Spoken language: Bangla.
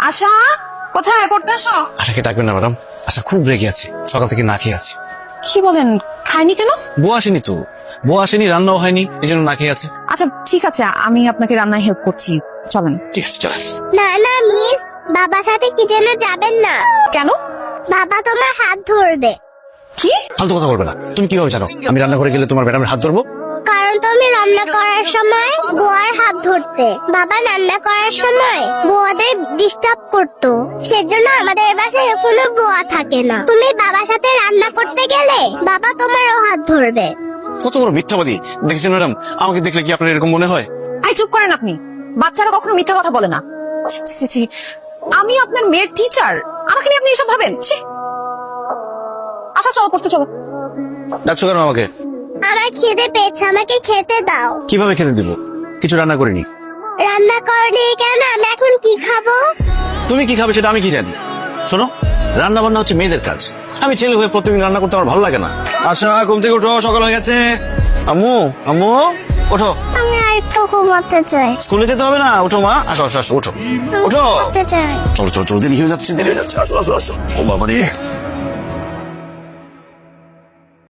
আশা কোথায় পড়তে আসো? আশাকে ডাকবেন না ম্যাডাম, আশা খুব রেগে আছে, সকাল থেকে না খেয়ে আছে। কি বলেন, খাইনি কেন? বউ আসেনি তো, বউ আসেনি, রান্নাও হয়নি, এই জন্য না খেয়ে আছে। আচ্ছা ঠিক আছে, আমি আপনাকে রান্নায় হেল্প করছি, চলেন। ঠিক আছে চল। না না মিস, বাবার সাথে কিচেনে যাবেন না। কেন? বাবা তোমার হাত ধরবে। কি? ফালতু কথা বলবে না। তুমি কিভাবে জানো আমি রান্না করে গেলে তোমার ম্যাডামের হাত ধরবো? কারণ তুমি রান্না করার সময় বুয়ার হাত ধরতে। বাবা রান্না করার সময় বুয়াদের ডিস্টার্ব করতো, সেজন্য আমাদের বাসায় কোনো বুয়া থাকে না। তুমি বাবার সাথে রান্না করতে গেলে বাবা তোমারও হাত ধরবে। কত বড় মিথ্যাবাদী দেখেছেন ম্যাডাম, আমাকে দেখলে কি আপনার এরকম মনে হয়? আই চুপ করেন আপনি, বাচ্চারা কখনো মিথ্যা কথা বলে না। ছি, ছি, ছি। আমি আপনার মেয়ের টিচার, আমাকে নিয়ে আপনি এসব ভাবেন? ছি। আচ্ছা চলো পড়তে চলো। ডাকছো কেন আমাকে? আমার খিদে পেয়েছে, আমাকে খেতে দাও। কিভাবে খেতে দিব? কিছু রান্না করিনি। রান্না করনি কেন? আমি এখন কি খাবো? তুমি কি খাবে সেটা আমি কি জানি? শোনো, রান্না বান্না হচ্ছে মেয়েদের কাজ। আমি ছেলে হয়ে প্রত্যেকদিন রান্না করতে আমার ভালো লাগে না। আচ্ছা ঘুম থেকে উঠো, সকাল হয়ে গেছে। আম্মু আম্মু ওঠো, আমি আর একটু ঘুমাতে চাই। স্কুলে যেতে হবে না? ওঠো মা, আসো আসো আসো, ওঠো ওঠো। ঘুমাতে চাই। চলো চলো চলো, দেরি হয়ে যাচ্ছে, দেরি হয়ে যাচ্ছে, আসো আসো আসো। ও বাবা রে।